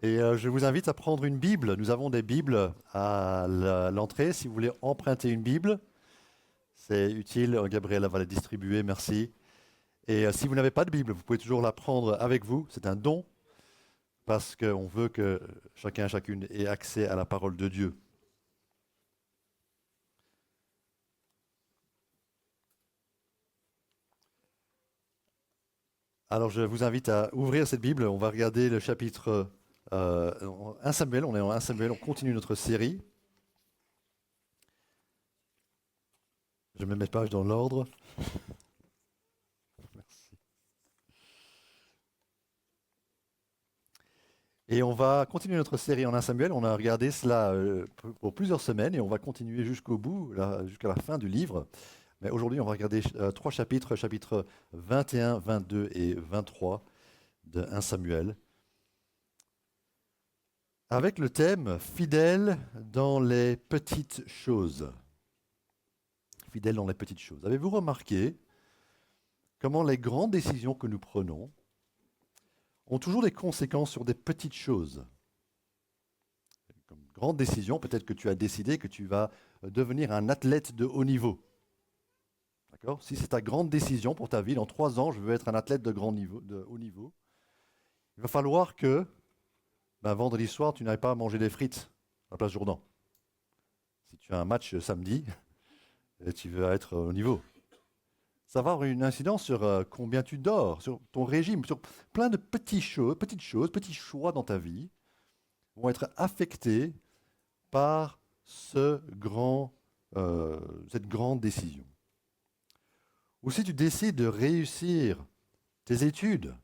Et je vous invite à prendre une Bible. Nous avons des Bibles à l'entrée. Si vous voulez emprunter une Bible, c'est utile. Gabriel va la distribuer, merci. Et si vous n'avez pas de Bible, vous pouvez toujours la prendre avec vous. C'est un don parce qu'on veut que chacun et chacune ait accès à la parole de Dieu. Alors je vous invite à ouvrir cette Bible. On va regarder le chapitre 1 Samuel. On est en 1 Samuel. On continue notre série. Je mets mes pages dans l'ordre. Et on va continuer notre série en 1 Samuel. On a regardé cela pour plusieurs semaines et on va continuer jusqu'au bout, jusqu'à la fin du livre. Mais aujourd'hui, on va regarder trois chapitres, chapitres 21, 22 et 23 de 1 Samuel, avec le thème fidèle dans les petites choses. Fidèle dans les petites choses. Avez-vous remarqué comment les grandes décisions que nous prenons ont toujours des conséquences sur des petites choses? Comme grande décision, peut-être que tu as décidé que tu vas devenir un athlète de haut niveau. D'accord? Si c'est ta grande décision pour ta vie, dans 3 ans, je veux être un athlète de grand niveau, de haut niveau, il va falloir que vendredi soir, tu n'ailles pas manger des frites à la place Jourdan. Si tu as un match samedi, et tu veux être au niveau. Ça va avoir une incidence sur combien tu dors, sur ton régime, sur plein de petites choses, petits choix dans ta vie vont être affectés par cette grande décision. Ou si tu décides de réussir tes études,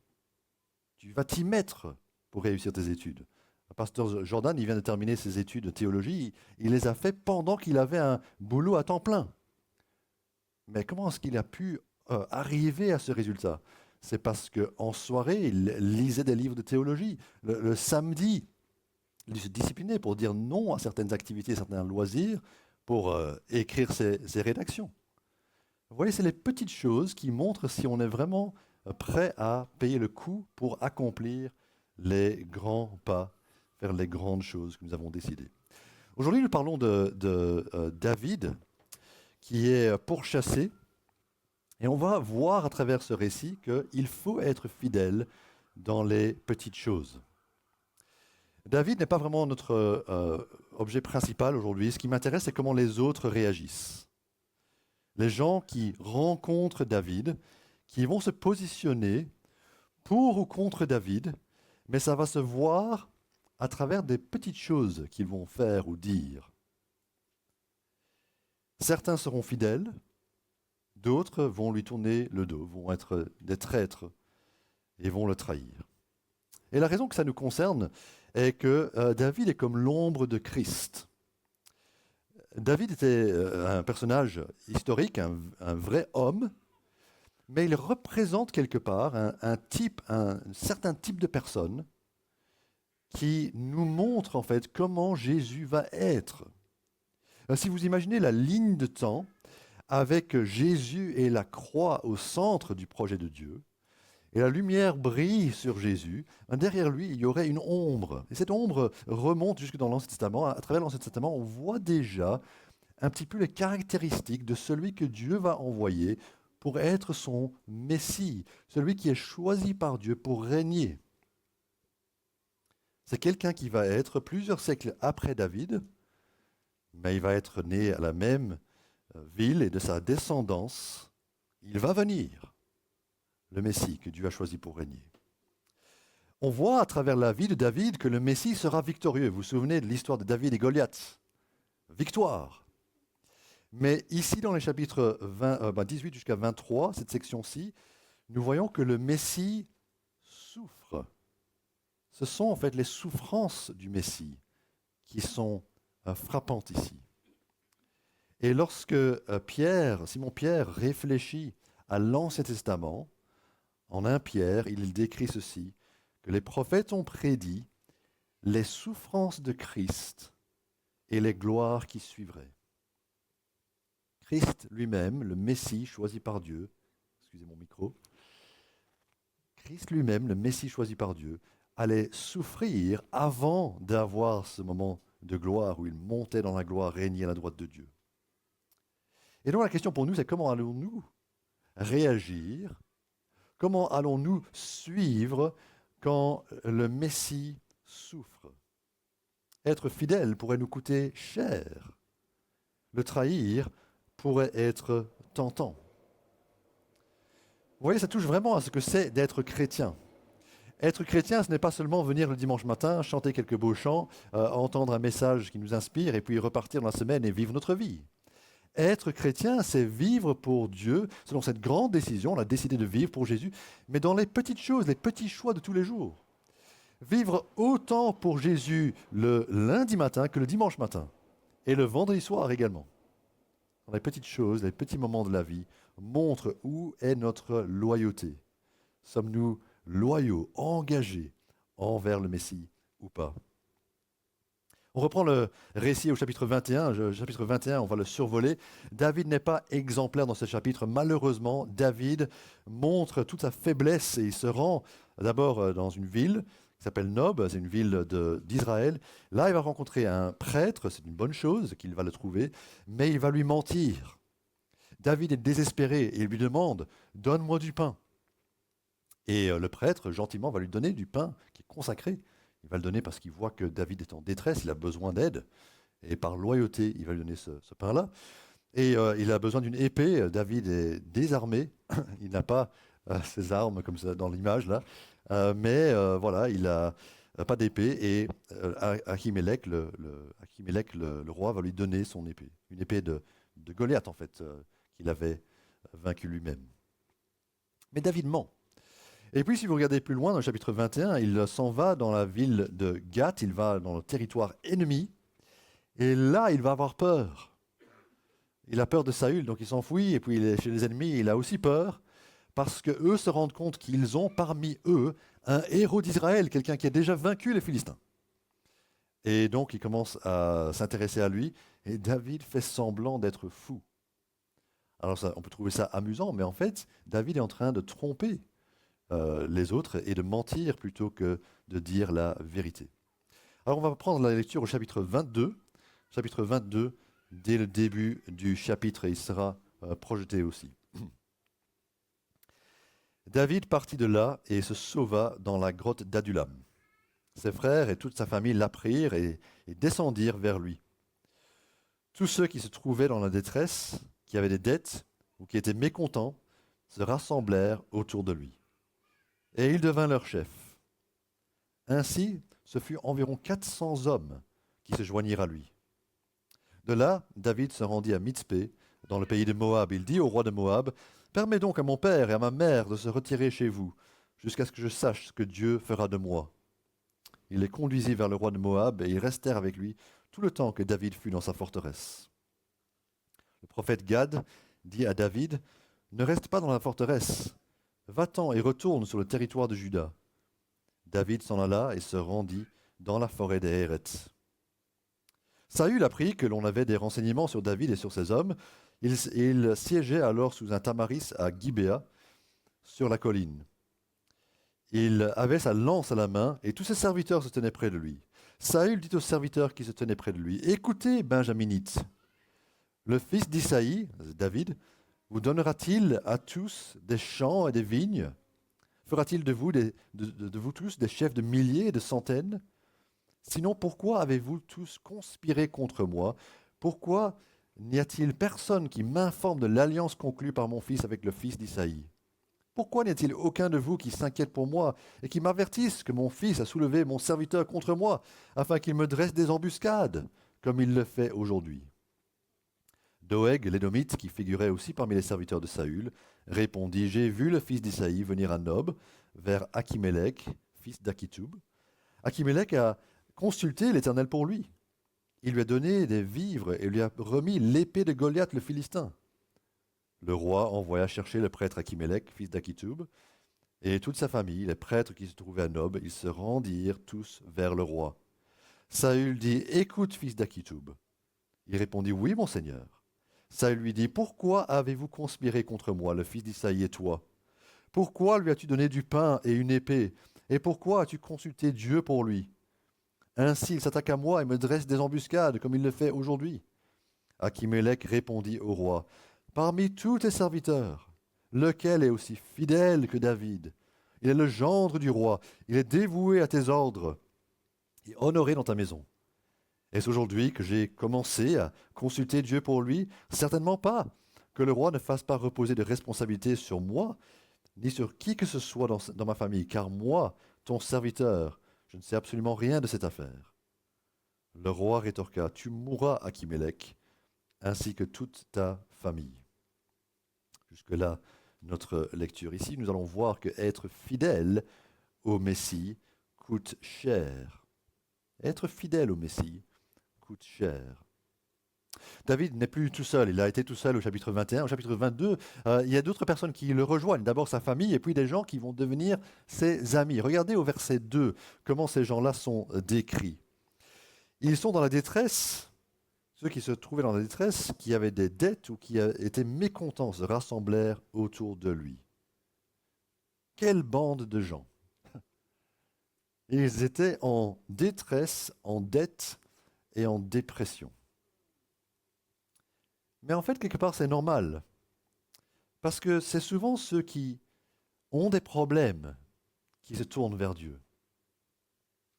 tu vas t'y mettre pour réussir tes études. Le pasteur Jordan, il vient de terminer ses études de théologie, il les a fait pendant qu'il avait un boulot à temps plein. Mais comment est-ce qu'il a pu arriver à ce résultat? C'est parce qu'en soirée, il lisait des livres de théologie. Le samedi, il se disciplinait pour dire non à certaines activités, certains loisirs, pour écrire ses rédactions. Vous voyez, c'est les petites choses qui montrent si on est vraiment prêt à payer le coût pour accomplir les grands pas, faire les grandes choses que nous avons décidées. Aujourd'hui, nous parlons de David, qui est pourchassé, et on va voir à travers ce récit qu'il faut être fidèle dans les petites choses. David n'est pas vraiment notre objet principal aujourd'hui. Ce qui m'intéresse, c'est comment les autres réagissent. Les gens qui rencontrent David, qui vont se positionner pour ou contre David, mais ça va se voir à travers des petites choses qu'ils vont faire ou dire. Certains seront fidèles, d'autres vont lui tourner le dos, vont être des traîtres et vont le trahir. Et la raison que ça nous concerne est que David est comme l'ombre de Christ. David était un personnage historique, un vrai homme, mais il représente quelque part un certain type de personne qui nous montre en fait comment Jésus va être. Si vous imaginez la ligne de temps avec Jésus et la croix au centre du projet de Dieu, et la lumière brille sur Jésus, derrière lui, il y aurait une ombre. Et cette ombre remonte jusque dans l'Ancien Testament. À travers l'Ancien Testament, on voit déjà un petit peu les caractéristiques de celui que Dieu va envoyer pour être son Messie, celui qui est choisi par Dieu pour régner. C'est quelqu'un qui va être plusieurs siècles après David, mais il va être né à la même ville et de sa descendance, il va venir, le Messie que Dieu a choisi pour régner. On voit à travers la vie de David que le Messie sera victorieux. Vous vous souvenez de l'histoire de David et Goliath? Victoire. Mais ici, dans les chapitres 18 jusqu'à 23, cette section-ci, nous voyons que le Messie souffre. Ce sont en fait les souffrances du Messie qui sont frappantes ici. Et lorsque Simon Pierre réfléchit à l'Ancien Testament, en 1 Pierre, il décrit ceci, que les prophètes ont prédit les souffrances de Christ et les gloires qui suivraient. Christ lui-même, le Messie choisi par Dieu, excusez mon micro, Christ lui-même, le Messie choisi par Dieu, allait souffrir avant d'avoir ce moment de gloire où il montait dans la gloire, régner à la droite de Dieu. Et donc la question pour nous, c'est comment allons-nous réagir? Comment allons-nous suivre quand le Messie souffre? Être fidèle pourrait nous coûter cher. Le trahir pourrait être tentant. Vous voyez, ça touche vraiment à ce que c'est d'être chrétien. Être chrétien, ce n'est pas seulement venir le dimanche matin, chanter quelques beaux chants, entendre un message qui nous inspire et puis repartir dans la semaine et vivre notre vie. Être chrétien, c'est vivre pour Dieu, selon cette grande décision, on a décidé de vivre pour Jésus, mais dans les petites choses, les petits choix de tous les jours. Vivre autant pour Jésus le lundi matin que le dimanche matin, et le vendredi soir également. Dans les petites choses, les petits moments de la vie, montrent où est notre loyauté. Sommes-nous loyaux, engagés envers le Messie ou pas? On reprend le récit au chapitre 21. Le chapitre 21, on va le survoler. David n'est pas exemplaire dans ce chapitre. Malheureusement, David montre toute sa faiblesse et il se rend d'abord dans une ville qui s'appelle Nob, c'est une ville d'Israël. Là, il va rencontrer un prêtre, c'est une bonne chose qu'il va le trouver, mais il va lui mentir. David est désespéré et il lui demande « Donne-moi du pain ». Et le prêtre, gentiment, va lui donner du pain qui est consacré. Il va le donner parce qu'il voit que David est en détresse, il a besoin d'aide. Et par loyauté, il va lui donner ce pain-là. Et il a besoin d'une épée. David est désarmé. Il n'a pas ses armes comme ça dans l'image là. Mais voilà, il n'a pas d'épée. Et Achimélec, le roi, va lui donner son épée. Une épée de Goliath, en fait, qu'il avait vaincu lui-même. Mais David ment. Et puis, si vous regardez plus loin, dans le chapitre 21, il s'en va dans la ville de Gath, il va dans le territoire ennemi, et là, il va avoir peur. Il a peur de Saül, donc il s'enfuit, et puis il est chez les ennemis, il a aussi peur, parce qu'eux se rendent compte qu'ils ont parmi eux un héros d'Israël, quelqu'un qui a déjà vaincu les Philistins. Et donc, il commence à s'intéresser à lui, et David fait semblant d'être fou. Alors, ça, on peut trouver ça amusant, mais en fait, David est en train de tromper les autres et de mentir plutôt que de dire la vérité. Alors on va prendre la lecture au chapitre 22. Chapitre 22, dès le début du chapitre, et il sera projeté aussi. David partit de là et se sauva dans la grotte d'Adulam. Ses frères et toute sa famille l'apprirent et descendirent vers lui. Tous ceux qui se trouvaient dans la détresse, qui avaient des dettes ou qui étaient mécontents, se rassemblèrent autour de lui. Et il devint leur chef. Ainsi, ce fut environ 400 hommes qui se joignirent à lui. De là, David se rendit à Mitzpé, dans le pays de Moab. Il dit au roi de Moab, « Permets donc à mon père et à ma mère de se retirer chez vous, jusqu'à ce que je sache ce que Dieu fera de moi. » Il les conduisit vers le roi de Moab, et ils restèrent avec lui tout le temps que David fut dans sa forteresse. Le prophète Gad dit à David, « Ne reste pas dans la forteresse. Va-t'en et retourne sur le territoire de Juda. » David s'en alla et se rendit dans la forêt des Héretz. Saül apprit que l'on avait des renseignements sur David et sur ses hommes. Il siégeait alors sous un tamaris à Gibéa, sur la colline. Il avait sa lance à la main et tous ses serviteurs se tenaient près de lui. Saül dit aux serviteurs qui se tenaient près de lui, « Écoutez, Benjaminites, le fils d'Isaïe, David, vous donnera-t-il à tous des champs et des vignes? Fera-t-il de vous tous des chefs de milliers et de centaines? Sinon, pourquoi avez-vous tous conspiré contre moi? Pourquoi n'y a-t-il personne qui m'informe de l'alliance conclue par mon fils avec le fils d'Isaïe? Pourquoi n'y a-t-il aucun de vous qui s'inquiète pour moi et qui m'avertisse que mon fils a soulevé mon serviteur contre moi, afin qu'il me dresse des embuscades, comme il le fait aujourd'hui? » Doeg, l'édomite, qui figurait aussi parmi les serviteurs de Saül, répondit, « J'ai vu le fils d'Isaïe venir à Nob, vers Achimélec, fils d'Achitoub. Achimélec a consulté l'Éternel pour lui. Il lui a donné des vivres et lui a remis l'épée de Goliath le Philistin. » Le roi envoya chercher le prêtre Achimélec, fils d'Achitoub, et toute sa famille, les prêtres qui se trouvaient à Nob. Ils se rendirent tous vers le roi. Saül dit, « Écoute, fils d'Achitoub. » Il répondit, « Oui, mon seigneur. » Saül lui dit, « Pourquoi avez-vous conspiré contre moi, le fils d'Isaïe et toi? Pourquoi lui as-tu donné du pain et une épée, Et pourquoi as-tu consulté Dieu pour lui? Ainsi il s'attaque à moi et me dresse des embuscades, comme il le fait aujourd'hui. » Achimélec répondit au roi, « Parmi tous tes serviteurs, lequel est aussi fidèle que David? Il est le gendre du roi, il est dévoué à tes ordres et honoré dans ta maison. Est-ce aujourd'hui que j'ai commencé à consulter Dieu pour lui? Certainement pas. Que le roi ne fasse pas reposer de responsabilité sur moi, ni sur qui que ce soit dans ma famille, car moi, ton serviteur, je ne sais absolument rien de cette affaire. » Le roi rétorqua, « Tu mourras, Achimélec, ainsi que toute ta famille. » Jusque-là, notre lecture ici, nous allons voir que être fidèle au Messie coûte cher. Être fidèle au Messie coûte cher. David n'est plus tout seul, il a été tout seul au chapitre 21. Au chapitre 22, il y a d'autres personnes qui le rejoignent. D'abord sa famille et puis des gens qui vont devenir ses amis. Regardez au verset 2 comment ces gens-là sont décrits. Ils sont dans la détresse, ceux qui se trouvaient dans la détresse, qui avaient des dettes ou qui étaient mécontents, se rassemblèrent autour de lui. Quelle bande de gens! Ils étaient en détresse, en dette et en dépression. Mais en fait, quelque part, c'est normal. Parce que c'est souvent ceux qui ont des problèmes qui se tournent vers Dieu.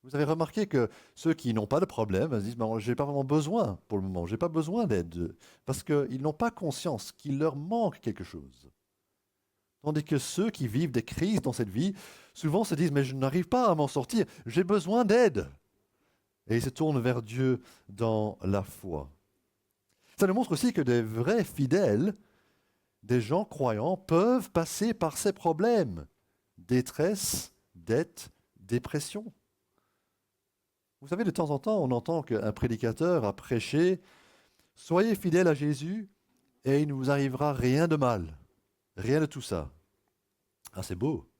Vous avez remarqué que ceux qui n'ont pas de problème se disent « je n'ai pas vraiment besoin pour le moment, je n'ai pas besoin d'aide », parce qu'ils n'ont pas conscience qu'il leur manque quelque chose. Tandis que ceux qui vivent des crises dans cette vie, souvent se disent « mais je n'arrive pas à m'en sortir, j'ai besoin d'aide ». Et ils se tournent vers Dieu dans la foi. Ça nous montre aussi que des vrais fidèles, des gens croyants, peuvent passer par ces problèmes. Détresse, dette, dépression. Vous savez, de temps en temps, on entend qu'un prédicateur a prêché « Soyez fidèles à Jésus et il ne vous arrivera rien de mal. » Rien de tout ça. Ah, c'est beau.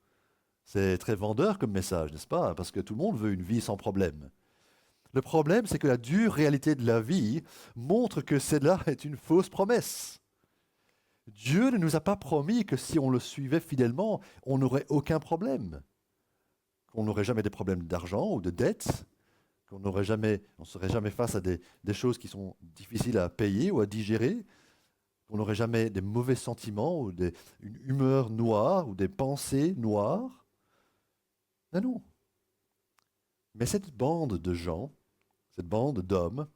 C'est très vendeur comme message, n'est-ce pas? Parce que tout le monde veut une vie sans problème. Le problème, c'est que la dure réalité de la vie montre que celle-là est une fausse promesse. Dieu ne nous a pas promis que si on le suivait fidèlement, on n'aurait aucun problème. Qu'on n'aurait jamais des problèmes d'argent ou de dette, qu'on ne serait jamais face à des choses qui sont difficiles à payer ou à digérer, qu'on n'aurait jamais des mauvais sentiments ou une humeur noire ou des pensées noires. Mais non. Mais cette bande de gens, cette bande d'hommes,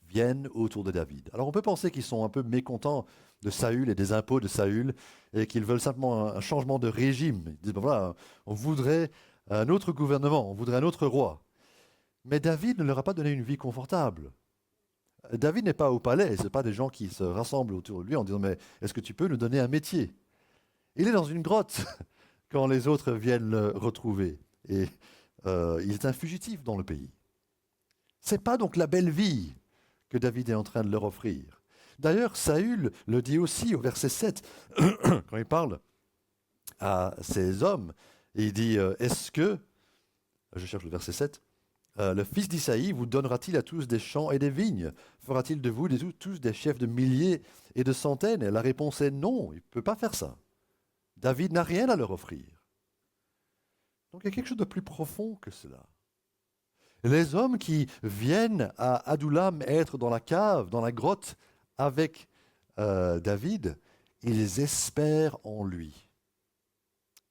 viennent autour de David. Alors on peut penser qu'ils sont un peu mécontents de Saül et des impôts de Saül et qu'ils veulent simplement un changement de régime. Ils disent, voilà, on voudrait un autre gouvernement, on voudrait un autre roi. Mais David ne leur a pas donné une vie confortable. David n'est pas au palais, ce n'est pas des gens qui se rassemblent autour de lui en disant, mais est-ce que tu peux nous donner un métier? Il est dans une grotte quand les autres viennent le retrouver. Et il est un fugitif dans le pays. Ce n'est pas donc la belle vie que David est en train de leur offrir. D'ailleurs, Saül le dit aussi au verset 7, quand il parle à ces hommes, il dit, est-ce que, je cherche le verset 7, le fils d'Isaïe vous donnera-t-il à tous des champs et des vignes? Fera-t-il de vous tous des chefs de milliers et de centaines? Et la réponse est non, il ne peut pas faire ça. David n'a rien à leur offrir. Donc il y a quelque chose de plus profond que cela. Les hommes qui viennent à Adullam être dans la cave, dans la grotte avec David, ils espèrent en lui.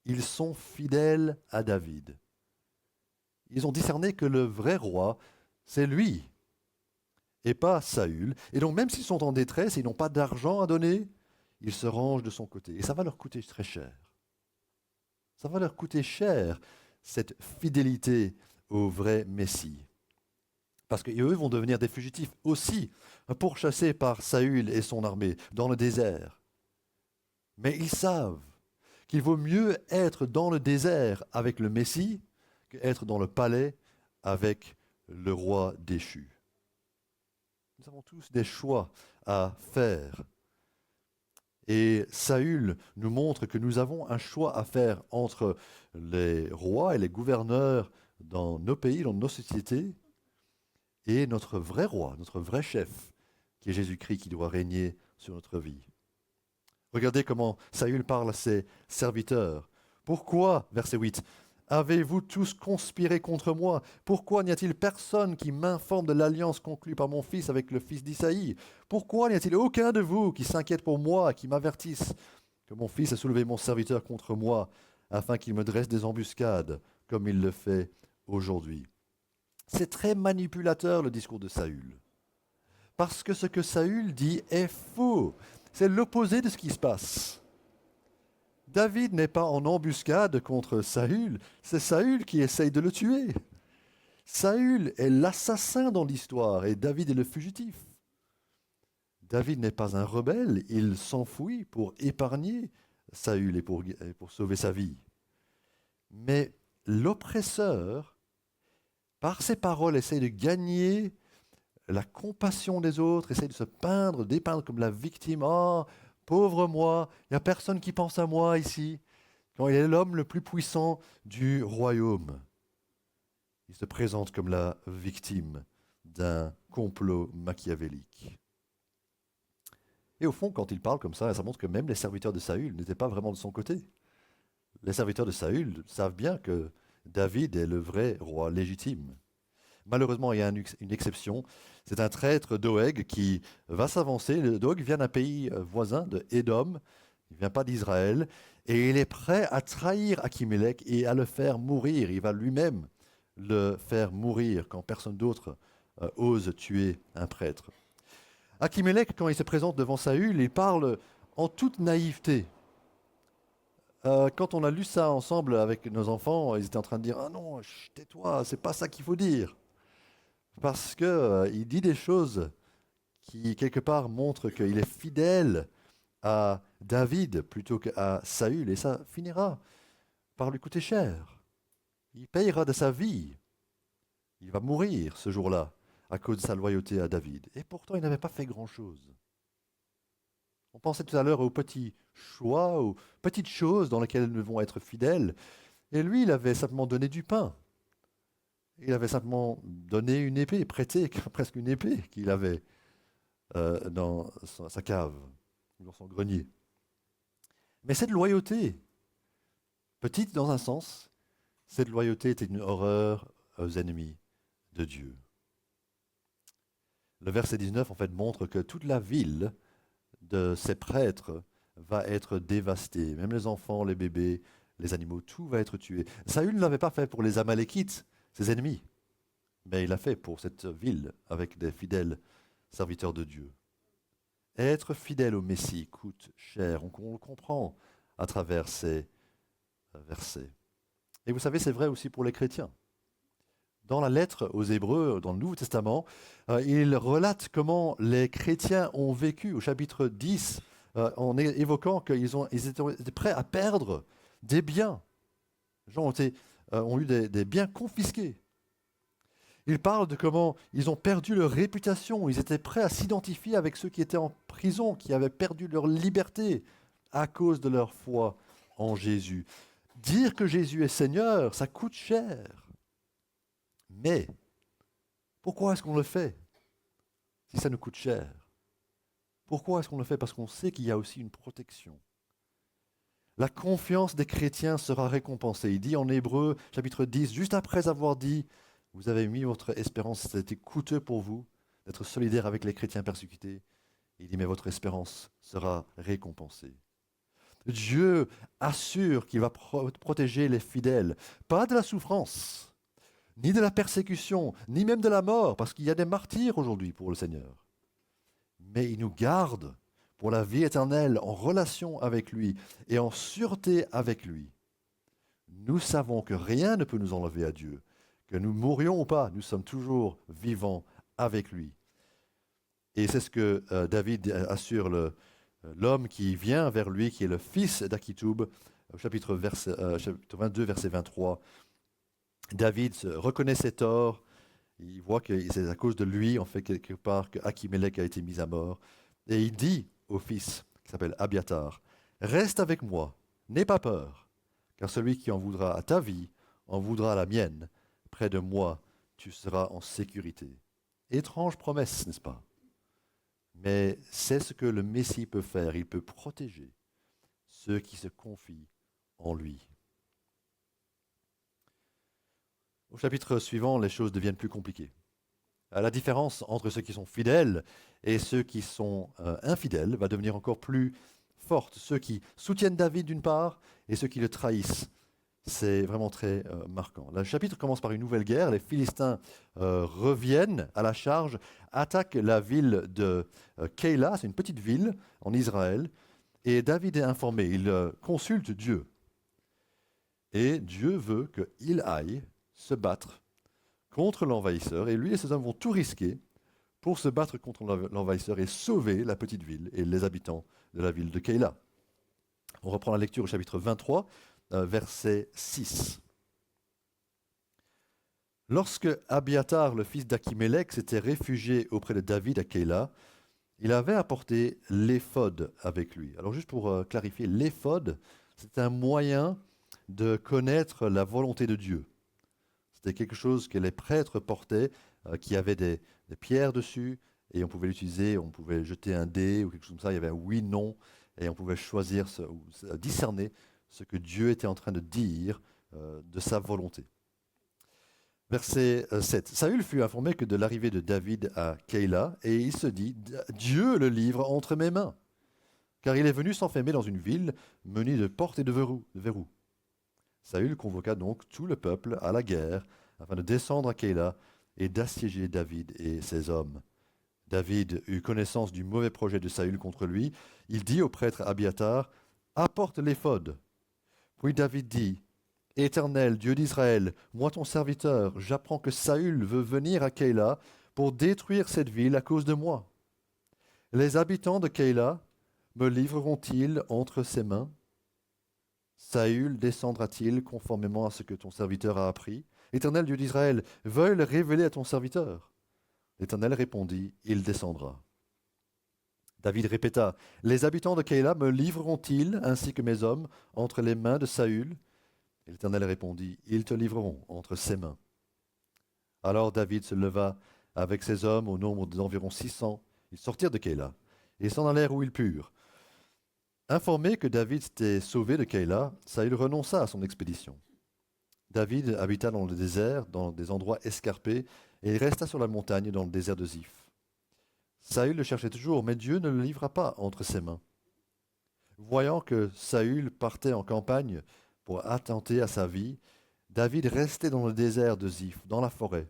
Ils sont fidèles à David. Ils ont discerné que le vrai roi, c'est lui, et pas Saül. Et donc même s'ils sont en détresse, ils n'ont pas d'argent à donner, ils se rangent de son côté. Et ça va leur coûter très cher. Ça va leur coûter cher, cette fidélité au vrai Messie. Parce qu'eux vont devenir des fugitifs aussi, pourchassés par Saül et son armée dans le désert. Mais ils savent qu'il vaut mieux être dans le désert avec le Messie qu'être dans le palais avec le roi déchu. Nous avons tous des choix à faire. Et Saül nous montre que nous avons un choix à faire entre les rois et les gouverneurs dans nos pays, dans nos sociétés, et notre vrai roi, notre vrai chef, qui est Jésus-Christ, qui doit régner sur notre vie. Regardez comment Saül parle à ses serviteurs. Pourquoi, verset 8, Avez-vous tous conspiré contre moi? Pourquoi n'y a-t-il personne qui m'informe de l'alliance conclue par mon fils avec le fils d'Isaïe? Pourquoi n'y a-t-il aucun de vous qui s'inquiète pour moi, qui m'avertisse que mon fils a soulevé mon serviteur contre moi, afin qu'il me dresse des embuscades, comme il le fait aujourd'hui? C'est très manipulateur le discours de Saül, parce que ce que Saül dit est faux. C'est l'opposé de ce qui se passe. David n'est pas en embuscade contre Saül, c'est Saül qui essaye de le tuer. Saül est l'assassin dans l'histoire et David est le fugitif. David n'est pas un rebelle, il s'enfuit pour épargner Saül et pour sauver sa vie. Mais l'oppresseur, par ses paroles, essaie de gagner la compassion des autres, essaie de se dépeindre comme la victime. Oh, pauvre moi, il n'y a personne qui pense à moi ici. Quand il est l'homme le plus puissant du royaume, il se présente comme la victime d'un complot machiavélique. Et au fond, quand il parle comme ça montre que même les serviteurs de Saül n'étaient pas vraiment de son côté. Les serviteurs de Saül savent bien que David est le vrai roi légitime. Malheureusement, il y a une exception. C'est un traître Doeg qui va s'avancer. Le Doeg vient d'un pays voisin, de Édom. Il ne vient pas d'Israël. Et il est prêt à trahir Achimélec et à le faire mourir. Il va lui-même le faire mourir quand personne d'autre ose tuer un prêtre. Achimélec, quand il se présente devant Saül, il parle en toute naïveté. Quand on a lu ça ensemble avec nos enfants, ils étaient en train de dire « Ah non, tais-toi, c'est pas ça qu'il faut dire ». Parce qu'il dit des choses qui, quelque part, montrent qu'il est fidèle à David plutôt qu'à Saül. Et ça finira par lui coûter cher. Il payera de sa vie. Il va mourir ce jour-là à cause de sa loyauté à David. Et pourtant, il n'avait pas fait grand-chose. On pensait tout à l'heure aux petits choix, aux petites choses dans lesquelles nous devons être fidèles. Et lui, il avait simplement donné du pain. Il avait simplement donné une épée, prêté presque une épée qu'il avait dans sa cave, dans son grenier. Mais cette loyauté, petite dans un sens, cette loyauté était une horreur aux ennemis de Dieu. Le verset 19, en fait, montre que toute la ville de ces prêtres va être dévastée. Même les enfants, les bébés, les animaux, tout va être tué. Saül ne l'avait pas fait pour les Amalékites, ses ennemis, mais il l'a fait pour cette ville avec des fidèles serviteurs de Dieu. Être fidèle au Messie coûte cher, on le comprend à travers ces versets. Et vous savez, c'est vrai aussi pour les chrétiens. Dans la lettre aux Hébreux, dans le Nouveau Testament, il relate comment les chrétiens ont vécu au chapitre 10, en évoquant qu'ils étaient prêts à perdre des biens. Les gens ont eu des biens confisqués. Il parle de comment ils ont perdu leur réputation, ils étaient prêts à s'identifier avec ceux qui étaient en prison, qui avaient perdu leur liberté à cause de leur foi en Jésus. Dire que Jésus est Seigneur, ça coûte cher. Mais pourquoi est-ce qu'on le fait si ça nous coûte cher? Pourquoi est-ce qu'on le fait? Parce qu'on sait qu'il y a aussi une protection. La confiance des chrétiens sera récompensée. Il dit en Hébreux, chapitre 10, juste après avoir dit « Vous avez mis votre espérance, ça a été coûteux pour vous d'être solidaire avec les chrétiens persécutés. » Il dit « Mais votre espérance sera récompensée. » Dieu assure qu'il va protéger les fidèles, pas de la souffrance, ni de la persécution, ni même de la mort, parce qu'il y a des martyrs aujourd'hui pour le Seigneur. Mais il nous garde pour la vie éternelle, en relation avec lui et en sûreté avec lui. Nous savons que rien ne peut nous enlever à Dieu, que nous mourions ou pas, nous sommes toujours vivants avec lui. Et c'est ce que David assure l'homme qui vient vers lui, qui est le fils d'Akitoub, au chapitre 22, verset 23. David reconnaît ses torts, il voit que c'est à cause de lui, en fait, quelque part, que Achimélec a été mis à mort. Et il dit au fils, qui s'appelle Abiathar, « Reste avec moi, n'aie pas peur, car celui qui en voudra à ta vie en voudra à la mienne. Près de moi, tu seras en sécurité. » Étrange promesse, n'est-ce pas? Mais c'est ce que le Messie peut faire. Il peut protéger ceux qui se confient en lui. Au chapitre suivant, les choses deviennent plus compliquées. La différence entre ceux qui sont fidèles et ceux qui sont infidèles va devenir encore plus forte. Ceux qui soutiennent David d'une part et ceux qui le trahissent. C'est vraiment très marquant. Le chapitre commence par une nouvelle guerre. Les Philistins reviennent à la charge, attaquent la ville de Keïla, c'est une petite ville en Israël, et David est informé. Il consulte Dieu. Et Dieu veut qu'il aille se battre contre l'envahisseur, et lui et ses hommes vont tout risquer pour se battre contre l'envahisseur et sauver la petite ville et les habitants de la ville de Keïla. On reprend la lecture au chapitre 23, verset 6. Lorsque Abiatar, le fils d'Achimélec, s'était réfugié auprès de David à Keïla, il avait apporté l'éphod avec lui. Alors juste pour clarifier, l'éphod, c'est un moyen de connaître la volonté de Dieu. C'était quelque chose que les prêtres portaient, qui avait des pierres dessus, et on pouvait l'utiliser, on pouvait jeter un dé ou quelque chose comme ça, il y avait un oui, non, et on pouvait choisir, ou discerner ce que Dieu était en train de dire de sa volonté. Verset 7. Saül fut informé que de l'arrivée de David à Keïla, et il se dit, Dieu le livre entre mes mains, car il est venu s'enfermer dans une ville munie de portes et de verrous. Saül convoqua donc tout le peuple à la guerre afin de descendre à Keïla et d'assiéger David et ses hommes. David eut connaissance du mauvais projet de Saül contre lui. Il dit au prêtre Abiatar, « Apporte l'éphod. » Puis David dit, « Éternel, Dieu d'Israël, moi ton serviteur, j'apprends que Saül veut venir à Keïla pour détruire cette ville à cause de moi. Les habitants de Keïla me livreront-ils entre ses mains ? Saül descendra-t-il conformément à ce que ton serviteur a appris ? Éternel Dieu d'Israël, veuille le révéler à ton serviteur. L'Éternel répondit, il descendra. David répéta, les habitants de Keïla me livreront-ils, ainsi que mes hommes, entre les mains de Saül ? Et l'Éternel répondit, ils te livreront entre ses mains. Alors David se leva avec ses hommes au nombre d'environ 600. Ils sortirent de Keïla et s'en allèrent où ils purent. Informé que David s'était sauvé de Keïla, Saül renonça à son expédition. David habita dans le désert, dans des endroits escarpés, et il resta sur la montagne dans le désert de Ziph. Saül le cherchait toujours, mais Dieu ne le livra pas entre ses mains. Voyant que Saül partait en campagne pour attenter à sa vie, David restait dans le désert de Ziph, dans la forêt.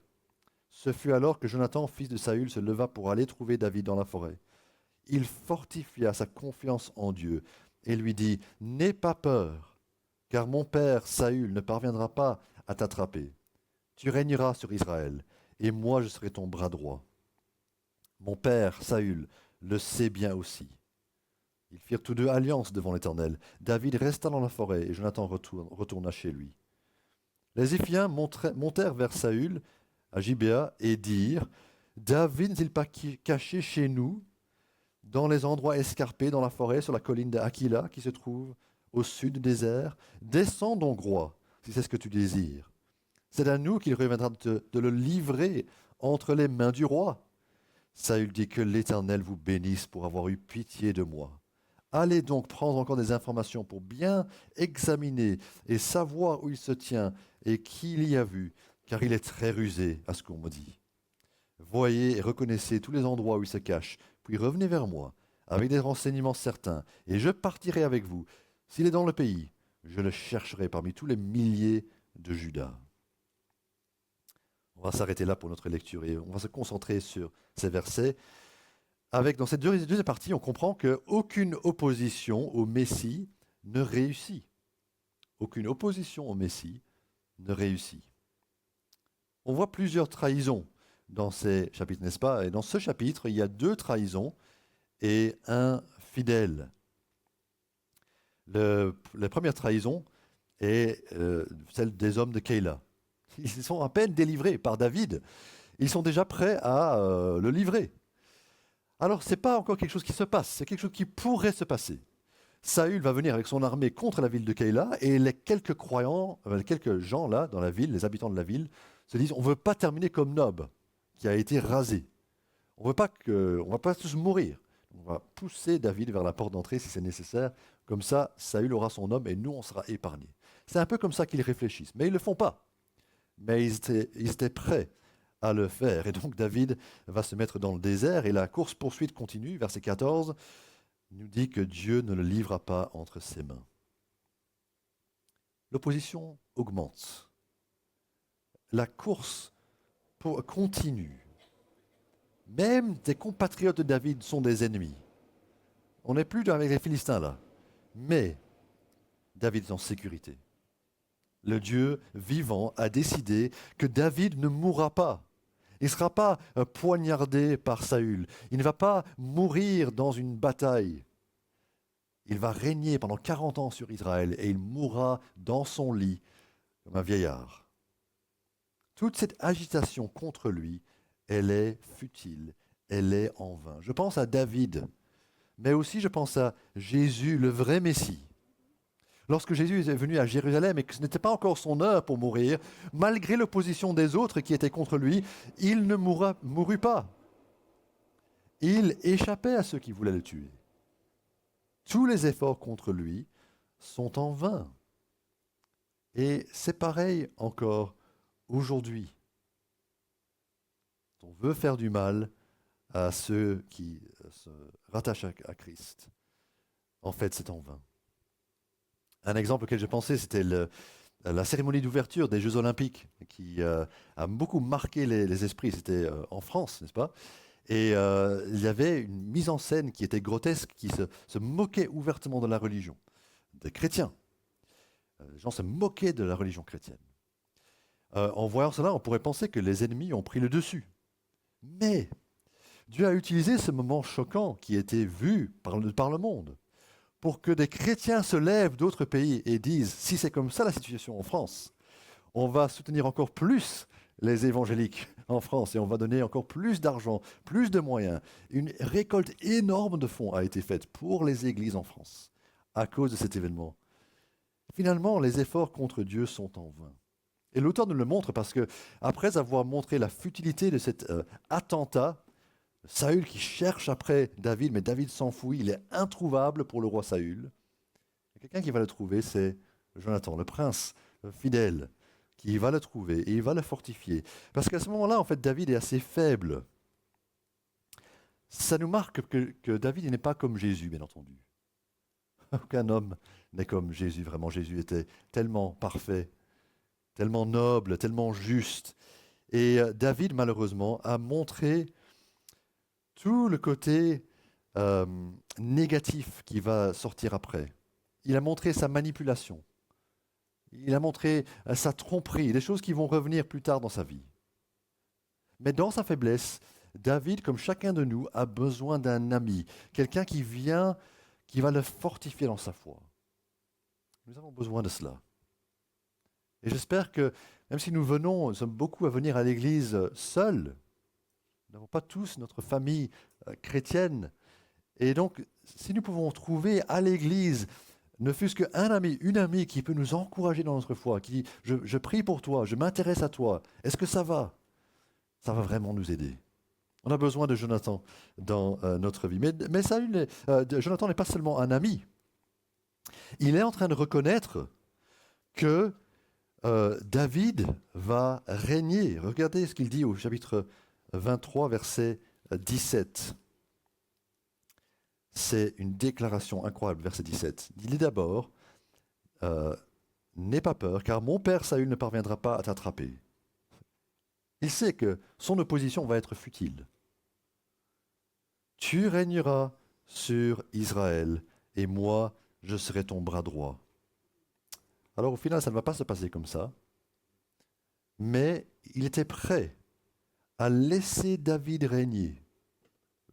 Ce fut alors que Jonathan, fils de Saül, se leva pour aller trouver David dans la forêt. Il fortifia sa confiance en Dieu et lui dit, « N'aie pas peur, car mon père Saül ne parviendra pas à t'attraper. Tu régneras sur Israël, et moi je serai ton bras droit. Mon père Saül le sait bien aussi. » Ils firent tous deux alliance devant l'Éternel. David resta dans la forêt, et Jonathan retourna chez lui. Les Ziphiens montèrent vers Saül à Gibéa et dirent, « David n'est-il pas caché chez nous, dans les endroits escarpés dans la forêt, sur la colline d'Aquila, qui se trouve au sud du désert? Descends donc, roi, si c'est ce que tu désires. C'est à nous qu'il reviendra de le livrer entre les mains du roi. » Saül dit, « Que l'Éternel vous bénisse pour avoir eu pitié de moi. Allez donc prendre encore des informations pour bien examiner et savoir où il se tient et qui il y a vu, car il est très rusé à ce qu'on me dit. Voyez et reconnaissez tous les endroits où il se cache, puis revenez vers moi avec des renseignements certains, et je partirai avec vous. S'il est dans le pays, je le chercherai parmi tous les milliers de Juda. » On va s'arrêter là pour notre lecture et on va se concentrer sur ces versets. Dans cette deuxième partie, on comprend qu'aucune opposition au Messie ne réussit. Aucune opposition au Messie ne réussit. On voit plusieurs trahisons dans ces chapitres, n'est-ce pas? Et dans ce chapitre, il y a 2 trahisons et un fidèle. La première trahison est celle des hommes de Keïla. Ils sont à peine délivrés par David. Ils sont déjà prêts à le livrer. Alors, ce n'est pas encore quelque chose qui se passe, c'est quelque chose qui pourrait se passer. Saül va venir avec son armée contre la ville de Keïla et les quelques croyants, quelques gens là dans la ville, les habitants de la ville, se disent, on ne veut pas terminer comme Nob, qui a été rasé. On ne va pas tous mourir. On va pousser David vers la porte d'entrée si c'est nécessaire. Comme ça, Saül aura son homme et nous, on sera épargnés. C'est un peu comme ça qu'ils réfléchissent. Mais ils ne le font pas. mais ils étaient prêts à le faire. Et donc David va se mettre dans le désert et la course-poursuite continue. Verset 14 nous dit que Dieu ne le livra pas entre ses mains. L'opposition augmente. La course continue. Même des compatriotes de David sont des ennemis. On n'est plus avec les Philistins là. Mais David est en sécurité. Le Dieu vivant a décidé que David ne mourra pas. Il ne sera pas poignardé par Saül. Il ne va pas mourir dans une bataille. Il va régner pendant 40 ans sur Israël et il mourra dans son lit comme un vieillard. Toute cette agitation contre lui, elle est futile, elle est en vain. Je pense à David, mais aussi je pense à Jésus, le vrai Messie. Lorsque Jésus est venu à Jérusalem et que ce n'était pas encore son heure pour mourir, malgré l'opposition des autres qui étaient contre lui, il ne mourut pas. Il échappait à ceux qui voulaient le tuer. Tous les efforts contre lui sont en vain. Et c'est pareil encore aujourd'hui. On veut faire du mal à ceux qui se rattachent à Christ. En fait, c'est en vain. Un exemple auquel j'ai pensé, c'était la cérémonie d'ouverture des Jeux Olympiques, qui a beaucoup marqué les esprits. C'était en France, n'est-ce pas? Et il y avait une mise en scène qui était grotesque, qui se moquait ouvertement de la religion, des chrétiens. Les gens se moquaient de la religion chrétienne. En voyant cela, on pourrait penser que les ennemis ont pris le dessus. Mais Dieu a utilisé ce moment choquant qui était vu par le monde pour que des chrétiens se lèvent d'autres pays et disent, si c'est comme ça la situation en France, on va soutenir encore plus les évangéliques en France et on va donner encore plus d'argent, plus de moyens. Une récolte énorme de fonds a été faite pour les églises en France à cause de cet événement. Finalement, les efforts contre Dieu sont en vain. Et l'auteur nous le montre parce que, après avoir montré la futilité de cet attentat, Saül qui cherche après David, mais David s'enfuit, il est introuvable pour le roi Saül. Quelqu'un qui va le trouver, c'est Jonathan, le prince fidèle, qui va le trouver et il va le fortifier. Parce qu'à ce moment-là, en fait, David est assez faible. Ça nous marque que David n'est pas comme Jésus, bien entendu. Aucun homme n'est comme Jésus, vraiment. Jésus était tellement parfait, tellement noble, tellement juste. Et David, malheureusement, a montré tout le côté négatif qui va sortir après. Il a montré sa manipulation. Il a montré sa tromperie, des choses qui vont revenir plus tard dans sa vie. Mais dans sa faiblesse, David, comme chacun de nous, a besoin d'un ami, quelqu'un qui vient, qui va le fortifier dans sa foi. Nous avons besoin de cela. Et j'espère que, même si nous sommes beaucoup à venir à l'église seuls, nous n'avons pas tous notre famille chrétienne. Et donc, si nous pouvons trouver à l'église, ne fût-ce qu'un ami, une amie qui peut nous encourager dans notre foi, qui dit, je prie pour toi, je m'intéresse à toi, est-ce que ça va? Ça va vraiment nous aider. On a besoin de Jonathan dans notre vie. Mais Jonathan n'est pas seulement un ami. Il est en train de reconnaître que David va régner. Regardez ce qu'il dit au chapitre 23, verset 17. C'est une déclaration incroyable, verset 17. Il dit d'abord, n'aie pas peur, car mon père Saül ne parviendra pas à t'attraper. Il sait que son opposition va être futile. Tu régneras sur Israël, et moi, je serai ton bras droit. Alors au final, ça ne va pas se passer comme ça, mais il était prêt à laisser David régner.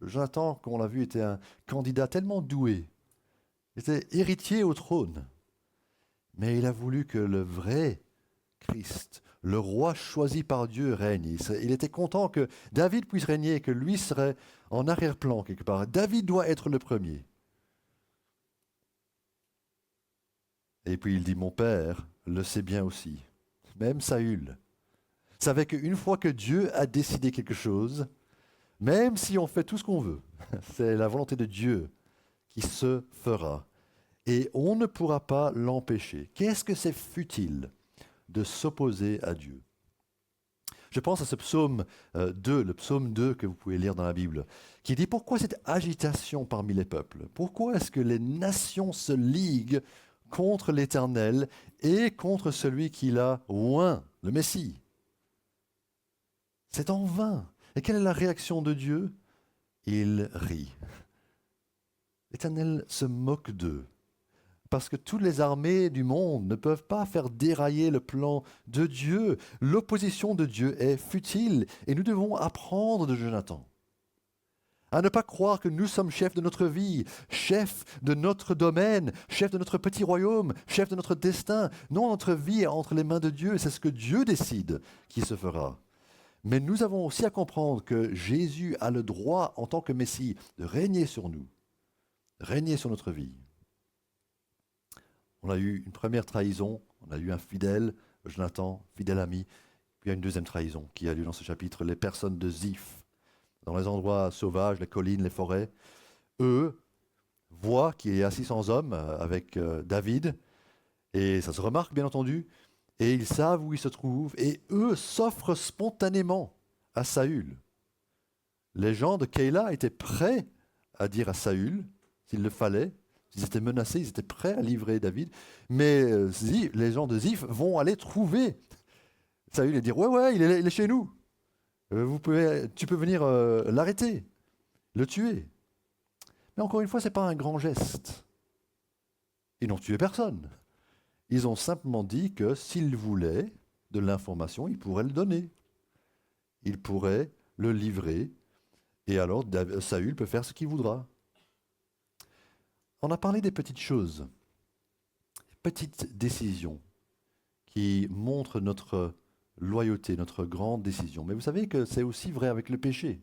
Jonathan, comme on l'a vu, était un candidat tellement doué. Il était héritier au trône. Mais il a voulu que le vrai Christ, le roi choisi par Dieu, règne. Il était content que David puisse régner et que lui serait en arrière-plan quelque part. David doit être le premier. Et puis il dit, mon père le sait bien aussi. Même Saül savait qu'une fois que Dieu a décidé quelque chose, même si on fait tout ce qu'on veut, c'est la volonté de Dieu qui se fera. Et on ne pourra pas l'empêcher. Qu'est-ce que c'est futile de s'opposer à Dieu? Je pense à ce psaume 2, le psaume 2 que vous pouvez lire dans la Bible, qui dit pourquoi cette agitation parmi les peuples? Pourquoi est-ce que les nations se liguent contre l'Éternel et contre celui qui l'a oint, le Messie? C'est en vain. Et quelle est la réaction de Dieu? Il rit. L'Éternel se moque d'eux. Parce que toutes les armées du monde ne peuvent pas faire dérailler le plan de Dieu. L'opposition de Dieu est futile et nous devons apprendre de Jonathan à ne pas croire que nous sommes chefs de notre vie, chefs de notre domaine, chefs de notre petit royaume, chefs de notre destin. Non, notre vie est entre les mains de Dieu, c'est ce que Dieu décide qui se fera. Mais nous avons aussi à comprendre que Jésus a le droit, en tant que Messie, de régner sur nous, régner sur notre vie. On a eu une première trahison, on a eu un fidèle, Jonathan, fidèle ami, puis il y a une deuxième trahison qui a lieu dans ce chapitre, les personnes de Ziph. Dans les endroits sauvages, les collines, les forêts, eux voient qu'il est assis sans homme avec David, et ça se remarque bien entendu, et ils savent où il se trouve, et eux s'offrent spontanément à Saül. Les gens de Keïla étaient prêts à dire à Saül, s'il le fallait, s'ils étaient menacés, ils étaient prêts à livrer David, mais les gens de Ziph vont aller trouver Saül et dire « Ouais, il est chez nous ». Tu peux venir l'arrêter, le tuer. Mais encore une fois, ce n'est pas un grand geste. Ils n'ont tué personne. Ils ont simplement dit que s'ils voulaient de l'information, ils pourraient le donner. Ils pourraient le livrer. Et alors, Saül peut faire ce qu'il voudra. On a parlé des petites choses, petites décisions qui montrent notre loyauté, notre grande décision. Mais vous savez que c'est aussi vrai avec le péché.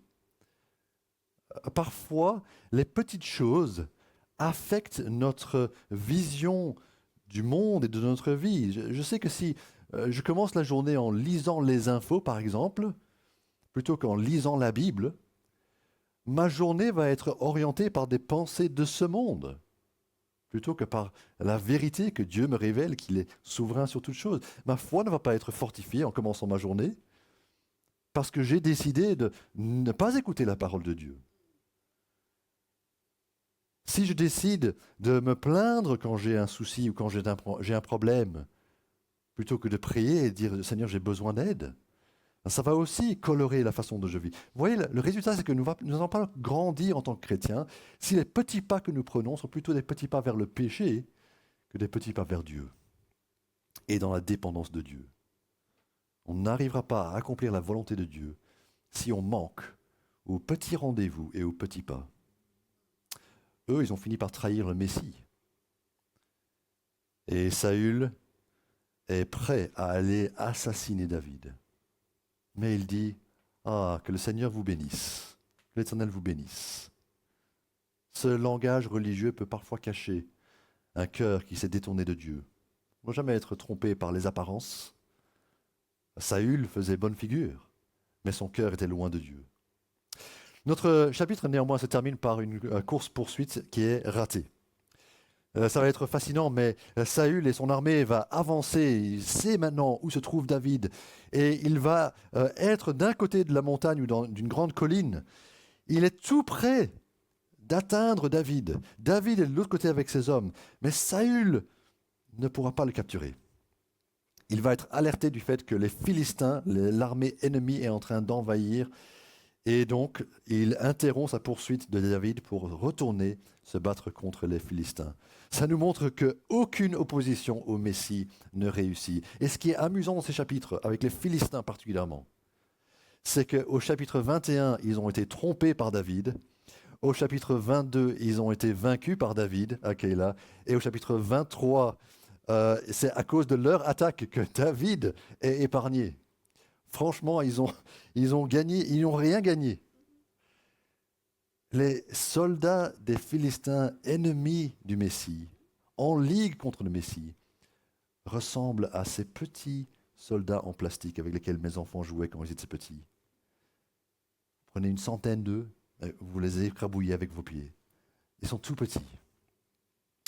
Parfois, les petites choses affectent notre vision du monde et de notre vie. Je sais que si je commence la journée en lisant les infos, par exemple, plutôt qu'en lisant la Bible, ma journée va être orientée par des pensées de ce monde, plutôt que par la vérité que Dieu me révèle, qu'il est souverain sur toutes choses. Ma foi ne va pas être fortifiée en commençant ma journée, parce que j'ai décidé de ne pas écouter la parole de Dieu. Si je décide de me plaindre quand j'ai un souci ou quand j'ai un problème, plutôt que de prier et de dire « Seigneur, j'ai besoin d'aide », ça va aussi colorer la façon dont je vis. Vous voyez, le résultat, c'est que nous n'allons pas grandir en tant que chrétiens si les petits pas que nous prenons sont plutôt des petits pas vers le péché que des petits pas vers Dieu et dans la dépendance de Dieu. On n'arrivera pas à accomplir la volonté de Dieu si on manque aux petits rendez-vous et aux petits pas. Eux, ils ont fini par trahir le Messie. Et Saül est prêt à aller assassiner David. Mais il dit, « Ah, que le Seigneur vous bénisse, que l'Éternel vous bénisse. » Ce langage religieux peut parfois cacher un cœur qui s'est détourné de Dieu. On ne doit jamais être trompé par les apparences. Saül faisait bonne figure, mais son cœur était loin de Dieu. Notre chapitre, néanmoins, se termine par une course-poursuite qui est ratée. Ça va être fascinant, mais Saül et son armée va avancer. Il sait maintenant où se trouve David. Et il va être d'un côté de la montagne ou d'une grande colline. Il est tout près d'atteindre David. David est de l'autre côté avec ses hommes. Mais Saül ne pourra pas le capturer. Il va être alerté du fait que les Philistins, l'armée ennemie, est en train d'envahir. Et donc, il interrompt sa poursuite de David pour retourner se battre contre les Philistins. Ça nous montre qu'aucune opposition au Messie ne réussit. Et ce qui est amusant dans ces chapitres, avec les Philistins particulièrement, c'est qu'au chapitre 21, ils ont été trompés par David. Au chapitre 22, ils ont été vaincus par David à Keïla. Et au chapitre 23, c'est à cause de leur attaque que David est épargné. Franchement, ils ont gagné, ils n'ont rien gagné. Les soldats des Philistins, ennemis du Messie, en ligue contre le Messie, ressemblent à ces petits soldats en plastique avec lesquels mes enfants jouaient quand ils étaient petits. Prenez une centaine d'eux, vous les écrabouillez avec vos pieds. Ils sont tout petits.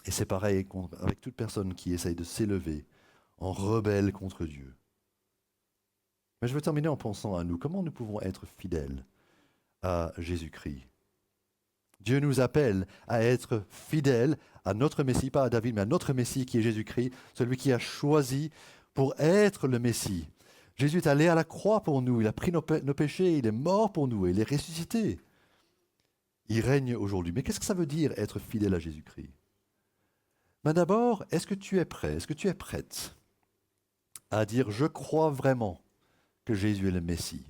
Et c'est pareil avec toute personne qui essaye de s'élever en rebelle contre Dieu. Mais je veux terminer en pensant à nous. Comment nous pouvons être fidèles à Jésus-Christ? Dieu nous appelle à être fidèles à notre Messie, pas à David, mais à notre Messie qui est Jésus-Christ, celui qui a choisi pour être le Messie. Jésus est allé à la croix pour nous, il a pris nos péchés, il est mort pour nous, et il est ressuscité. Il règne aujourd'hui. Mais qu'est-ce que ça veut dire être fidèle à Jésus-Christ? Ben d'abord, est-ce que tu es prêt, est-ce que tu es prête à dire je crois vraiment que Jésus est le Messie?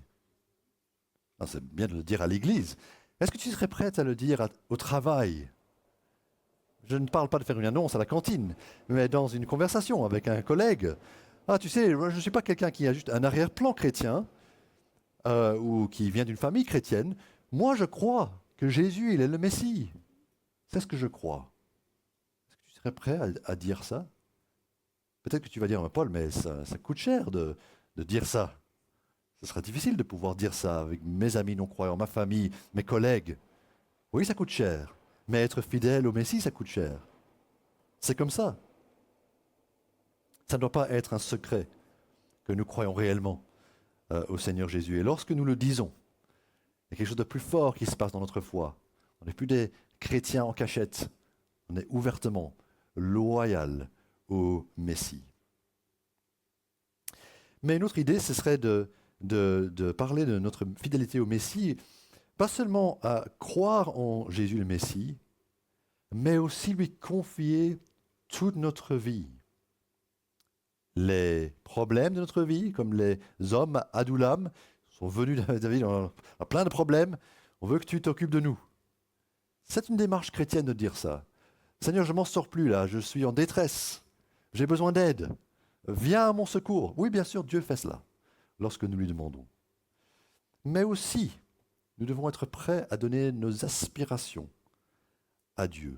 Ah, c'est bien de le dire à l'Église. Est-ce que tu serais prête à le dire au travail? Je ne parle pas de faire une annonce à la cantine, mais dans une conversation avec un collègue. Ah, tu sais, je ne suis pas quelqu'un qui a juste un arrière-plan chrétien ou qui vient d'une famille chrétienne. Moi, je crois que Jésus, il est le Messie. C'est ce que je crois. Est-ce que tu serais prêt à dire ça? Peut-être que tu vas dire, Paul, mais ça coûte cher de dire ça. Ce sera difficile de pouvoir dire ça avec mes amis non-croyants, ma famille, mes collègues. Oui, ça coûte cher. Mais être fidèle au Messie, ça coûte cher. C'est comme ça. Ça ne doit pas être un secret que nous croyons réellement au Seigneur Jésus. Et lorsque nous le disons, il y a quelque chose de plus fort qui se passe dans notre foi. On n'est plus des chrétiens en cachette. On est ouvertement loyal au Messie. Mais une autre idée, ce serait de parler de notre fidélité au Messie, pas seulement à croire en Jésus le Messie, mais aussi lui confier toute notre vie. Les problèmes de notre vie, comme les hommes Adullam, sont venus de David, on a plein de problèmes, on veut que tu t'occupes de nous. C'est une démarche chrétienne de dire ça. Seigneur, je m'en sors plus là, je suis en détresse, j'ai besoin d'aide, viens à mon secours. Oui, bien sûr, Dieu fait cela lorsque nous lui demandons. Mais aussi, nous devons être prêts à donner nos aspirations à Dieu.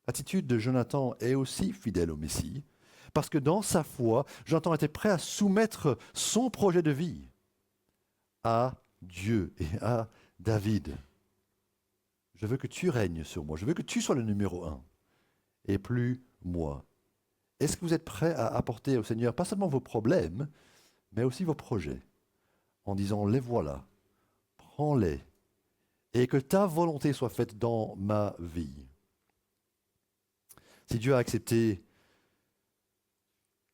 L'attitude de Jonathan est aussi fidèle au Messie, parce que dans sa foi, Jonathan était prêt à soumettre son projet de vie à Dieu et à David. Je veux que tu règnes sur moi, je veux que tu sois le numéro un, et plus moi. Est-ce que vous êtes prêt à apporter au Seigneur pas seulement vos problèmes, mais aussi vos projets, en disant les voilà, prends-les, et que ta volonté soit faite dans ma vie. Si Dieu a accepté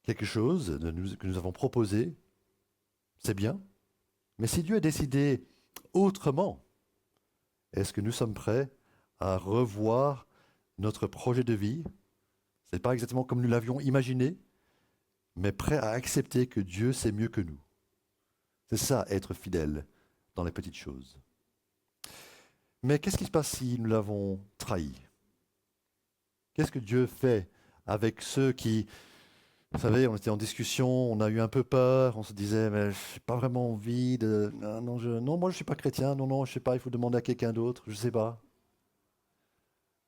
quelque chose que nous avons proposé, c'est bien. Mais si Dieu a décidé autrement, est-ce que nous sommes prêts à revoir notre projet de vie? Ce n'est pas exactement comme nous l'avions imaginé, mais prêts à accepter que Dieu sait mieux que nous. C'est ça, être fidèle dans les petites choses. Mais qu'est-ce qui se passe si nous l'avons trahi? Qu'est-ce que Dieu fait avec ceux qui, vous savez, on était en discussion, on a eu un peu peur, on se disait, mais je n'ai pas vraiment envie de... Non, moi je ne suis pas chrétien, non, je ne sais pas, il faut demander à quelqu'un d'autre, je ne sais pas.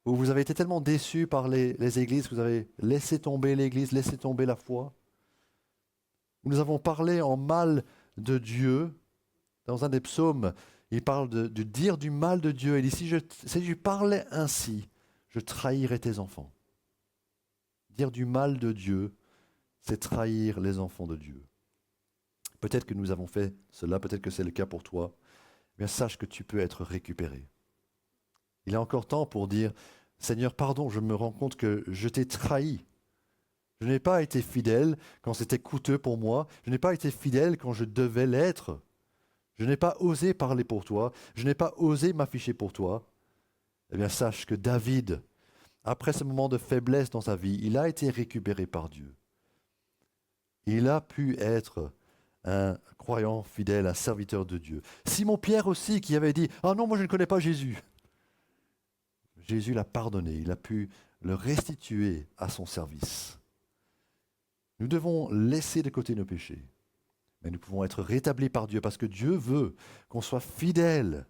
Ou vous avez été tellement déçus par les églises que vous avez laissé tomber l'église, laissé tomber la foi. Nous avons parlé en mal de Dieu. Dans un des psaumes, il parle de dire du mal de Dieu. Il dit, si je parlais ainsi, je trahirais tes enfants. Dire du mal de Dieu, c'est trahir les enfants de Dieu. Peut-être que nous avons fait cela, peut-être que c'est le cas pour toi. Mais sache que tu peux être récupéré. Il est encore temps pour dire, Seigneur, pardon, je me rends compte que je t'ai trahi. Je n'ai pas été fidèle quand c'était coûteux pour moi. Je n'ai pas été fidèle quand je devais l'être. Je n'ai pas osé parler pour toi. Je n'ai pas osé m'afficher pour toi. Eh bien, sache que David, après ce moment de faiblesse dans sa vie, il a été récupéré par Dieu. Il a pu être un croyant fidèle, un serviteur de Dieu. Simon-Pierre aussi, qui avait dit « Ah non, moi je ne connais pas Jésus ». Jésus l'a pardonné, il a pu le restituer à son service. Nous devons laisser de côté nos péchés, mais nous pouvons être rétablis par Dieu parce que Dieu veut qu'on soit fidèle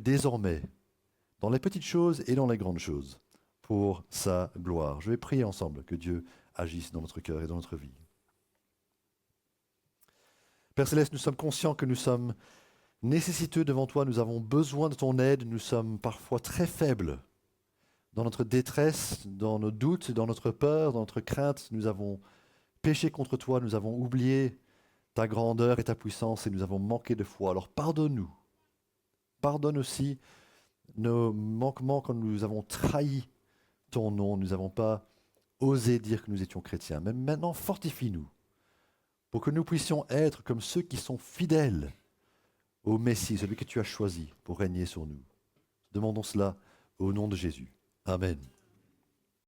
désormais, dans les petites choses et dans les grandes choses, pour sa gloire. Je vais prier ensemble que Dieu agisse dans notre cœur et dans notre vie. Père Céleste, nous sommes conscients que nous sommes nécessiteux devant toi, nous avons besoin de ton aide, nous sommes parfois très faibles. Dans notre détresse, dans nos doutes, dans notre peur, dans notre crainte, nous avons péché contre toi, nous avons oublié ta grandeur et ta puissance et nous avons manqué de foi. Alors pardonne-nous. Pardonne aussi nos manquements quand nous avons trahi ton nom, nous n'avons pas osé dire que nous étions chrétiens. Mais maintenant, fortifie-nous pour que nous puissions être comme ceux qui sont fidèles au Messie, celui que tu as choisi pour régner sur nous. Demandons cela au nom de Jésus. Amen.